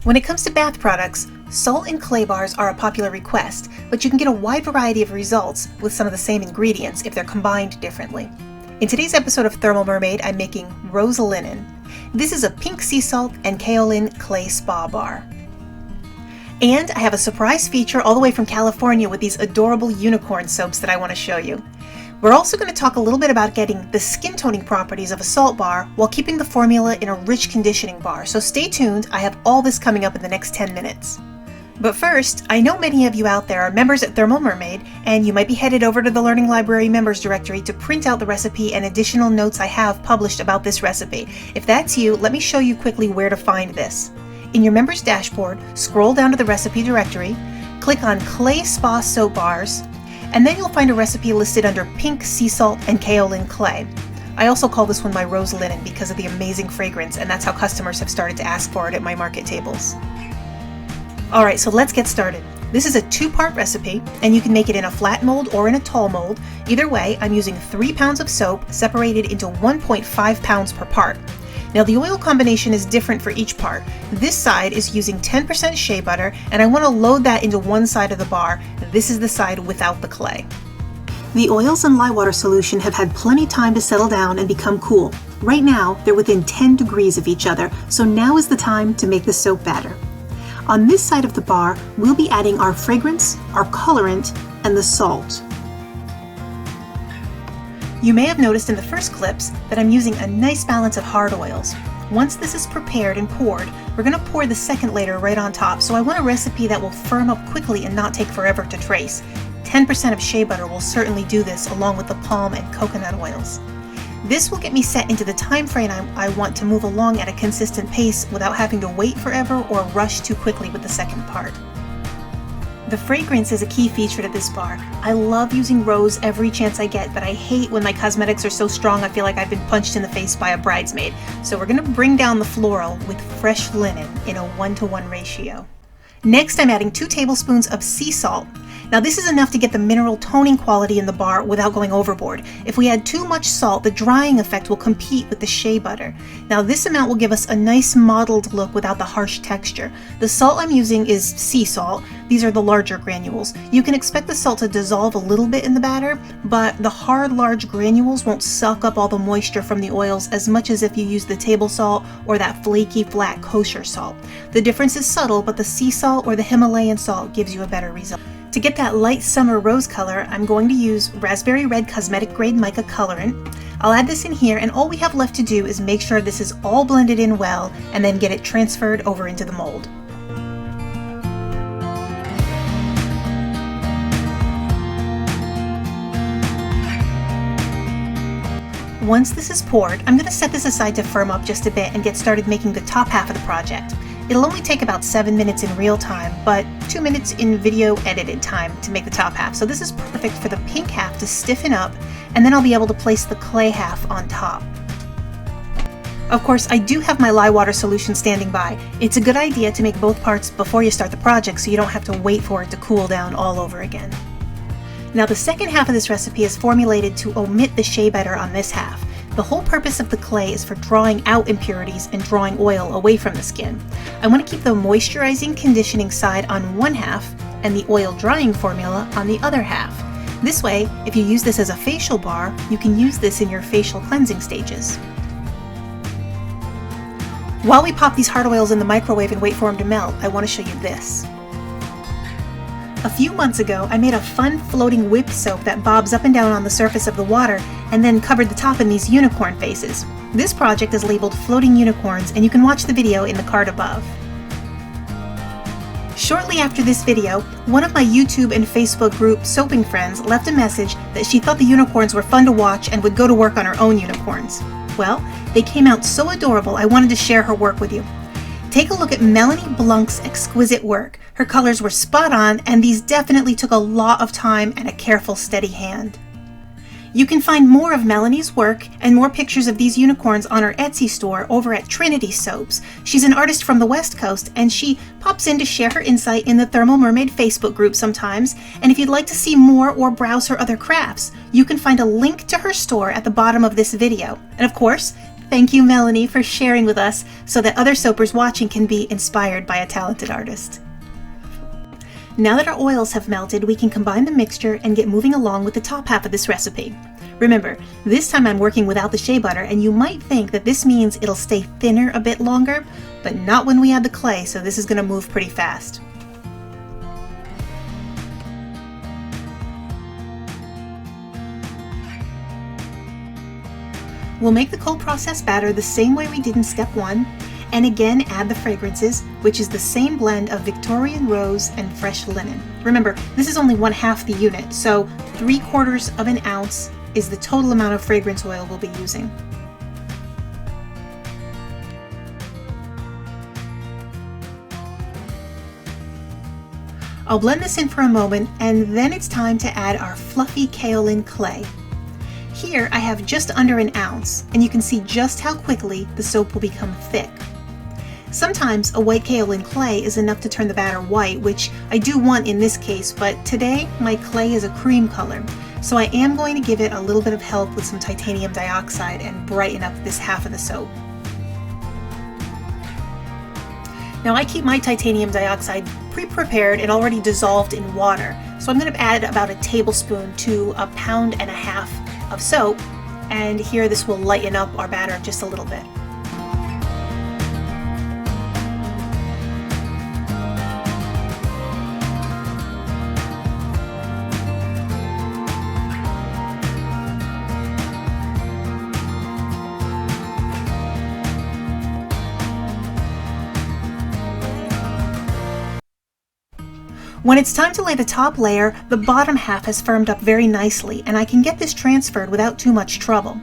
When it comes to bath products, salt and clay bars are a popular request, but you can get a wide variety of results with some of the same ingredients if they're combined differently. In today's episode of Thermal Mermaid, I'm making rose linen. This is a pink sea salt and kaolin clay spa bar. And I have a surprise feature all the way from California with these adorable unicorn soaps that I want to show you. We're also going to talk a little bit about getting the skin toning properties of a salt bar while keeping the formula in a rich conditioning bar. So stay tuned, I have all this coming up in the next 10 minutes. But first, I know many of you out there are members at Thermal Mermaid, and you might be headed over to the Learning Library members directory to print out the recipe and additional notes I have published about this recipe. If that's you, let me show you quickly where to find this. In your members dashboard, scroll down to the recipe directory, click on Clay Spa Soap Bars, and then you'll find a recipe listed under pink sea salt and kaolin clay. I also call this one my rose linen because of the amazing fragrance, and that's how customers have started to ask for it at my market tables. Alright, so let's get started. This is a 2-part recipe, and you can make it in a flat mold or in a tall mold. Either way, I'm using 3 pounds of soap separated into 1.5 pounds per part. Now the oil combination is different for each part. This side is using 10% shea butter, and I want to load that into one side of the bar. This is the side without the clay. The oils and lye water solution have had plenty time to settle down and become cool. Right now, they're within 10 degrees of each other, so now is the time to make the soap batter. On this side of the bar, we'll be adding our fragrance, our colorant, and the salt. You may have noticed in the first clips that I'm using a nice balance of hard oils. Once this is prepared and poured, we're going to pour the second layer right on top, so I want a recipe that will firm up quickly and not take forever to trace. 10% of shea butter will certainly do this, along with the palm and coconut oils. This will get me set into the time frame I want to move along at a consistent pace without having to wait forever or rush too quickly with the second part. The fragrance is a key feature to this bar. I love using rose every chance I get, but I hate when my cosmetics are so strong I feel like I've been punched in the face by a bridesmaid. So we're going to bring down the floral with fresh linen in a 1-to-1 ratio. Next, I'm adding 2 tablespoons of sea salt. Now this is enough to get the mineral toning quality in the bar without going overboard. If we add too much salt, the drying effect will compete with the shea butter. Now this amount will give us a nice mottled look without the harsh texture. The salt I'm using is sea salt. These are the larger granules. You can expect the salt to dissolve a little bit in the batter, but the hard, large granules won't suck up all the moisture from the oils as much as if you use the table salt or that flaky, flat kosher salt. The difference is subtle, but the sea salt or the Himalayan salt gives you a better result. To get that light summer rose color, I'm going to use raspberry red cosmetic grade mica colorant. I'll add this in here, and all we have left to do is make sure this is all blended in well and then get it transferred over into the mold. Once this is poured, I'm going to set this aside to firm up just a bit and get started making the top half of the project. It'll only take about 7 minutes in real time, but 2 minutes in video edited time to make the top half. So this is perfect for the pink half to stiffen up, and then I'll be able to place the clay half on top. Of course, I do have my lye water solution standing by. It's a good idea to make both parts before you start the project so you don't have to wait for it to cool down all over again. Now the second half of this recipe is formulated to omit the shea butter on this half. The whole purpose of the clay is for drawing out impurities and drawing oil away from the skin. I want to keep the moisturizing conditioning side on one half and the oil drying formula on the other half. This way, if you use this as a facial bar, you can use this in your facial cleansing stages. While we pop these hard oils in the microwave and wait for them to melt, I want to show you this. A few months ago, I made a fun floating whip soap that bobs up and down on the surface of the water and then covered the top in these unicorn faces. This project is labeled Floating Unicorns, and you can watch the video in the card above. Shortly after this video, one of my YouTube and Facebook group soaping friends left a message that she thought the unicorns were fun to watch and would go to work on her own unicorns. Well, they came out so adorable I wanted to share her work with you. Take a look at Melanie Blunk's exquisite work. Her colors were spot on, and these definitely took a lot of time and a careful, steady hand. You can find more of Melanie's work and more pictures of these unicorns on her Etsy store over at Trinity Soaps. She's an artist from the West Coast, and she pops in to share her insight in the Thermal Mermaid Facebook group sometimes. And if you'd like to see more or browse her other crafts, you can find a link to her store at the bottom of this video. And of course, Thank you, Melanie, for sharing with us so that other soapers watching can be inspired by a talented artist. Now that our oils have melted, we can combine the mixture and get moving along with the top half of this recipe. Remember, this time I'm working without the shea butter, and you might think that this means it'll stay thinner a bit longer, but not when we add the clay, so this is going to move pretty fast. We'll make the cold process batter the same way we did in step 1, and again add the fragrances, which is the same blend of Victorian rose and fresh linen. Remember, this is only 1/2 the unit, so 3/4 of an ounce is the total amount of fragrance oil we'll be using. I'll blend this in for a moment, and then it's time to add our fluffy kaolin clay. Here I have just under an ounce, and you can see just how quickly the soap will become thick. Sometimes a white kaolin clay is enough to turn the batter white, which I do want in this case, but today my clay is a cream color, so I am going to give it a little bit of help with some titanium dioxide and brighten up this half of the soap. Now I keep my titanium dioxide pre-prepared and already dissolved in water, so I'm going to add about a tablespoon to 1.5 pounds of soap, and here this will lighten up our batter just a little bit. When it's time to lay the top layer, the bottom half has firmed up very nicely, and I can get this transferred without too much trouble.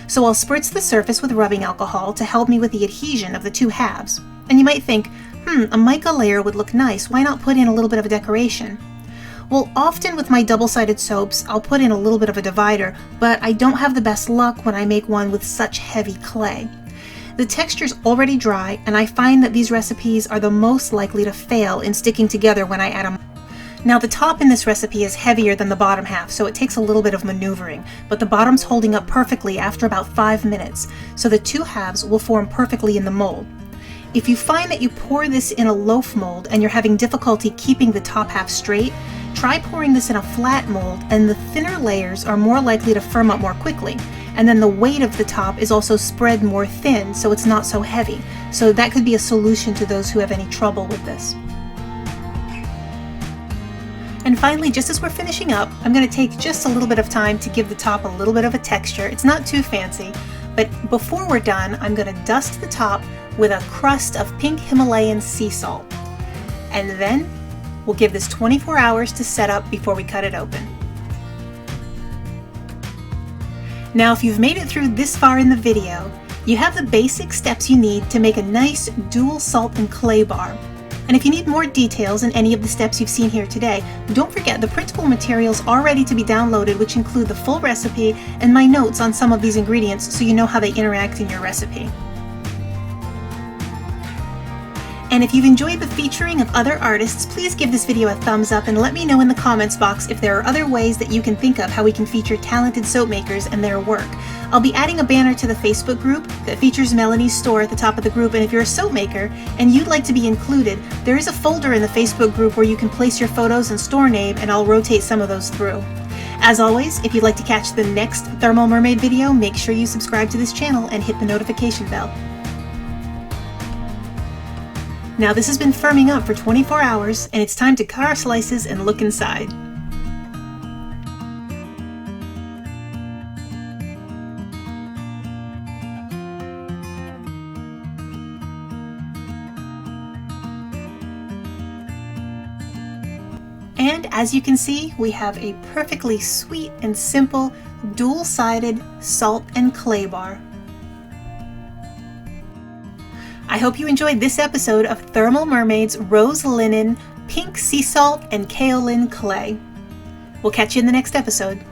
So I'll spritz the surface with rubbing alcohol to help me with the adhesion of the two halves. And you might think, a mica layer would look nice, why not put in a little bit of a decoration? Well, often with my double-sided soaps, I'll put in a little bit of a divider, but I don't have the best luck when I make one with such heavy clay. The texture's already dry, and I find that these recipes are the most likely to fail in sticking together when I add them. Now the top in this recipe is heavier than the bottom half, so it takes a little bit of maneuvering, but the bottom's holding up perfectly after about 5 minutes, so the two halves will form perfectly in the mold. If you find that you pour this in a loaf mold and you're having difficulty keeping the top half straight, try pouring this in a flat mold, and the thinner layers are more likely to firm up more quickly. And then the weight of the top is also spread more thin, so it's not so heavy. So that could be a solution to those who have any trouble with this. And finally, just as we're finishing up, I'm going to take just a little bit of time to give the top a little bit of a texture. It's not too fancy, but before we're done, I'm going to dust the top with a crust of pink Himalayan sea salt. And then we'll give this 24 hours to set up before we cut it open. Now, if you've made it through this far in the video, you have the basic steps you need to make a nice dual salt and clay bar. And if you need more details in any of the steps you've seen here today, don't forget the printable materials are ready to be downloaded, which include the full recipe and my notes on some of these ingredients so you know how they interact in your recipe. And if you've enjoyed the featuring of other artists, please give this video a thumbs up and let me know in the comments box if there are other ways that you can think of how we can feature talented soap makers and their work. I'll be adding a banner to the Facebook group that features Melanie's store at the top of the group, and if you're a soap maker and you'd like to be included, there is a folder in the Facebook group where you can place your photos and store name, and I'll rotate some of those through. As always, if you'd like to catch the next Thermal Mermaid video, make sure you subscribe to this channel and hit the notification bell. Now this has been firming up for 24 hours, and it's time to cut our slices and look inside. And as you can see, we have a perfectly sweet and simple dual-sided salt and clay bar. I hope you enjoyed this episode of Thermal Mermaid's Rose Linen, Pink Sea Salt, and Kaolin Clay. We'll catch you in the next episode.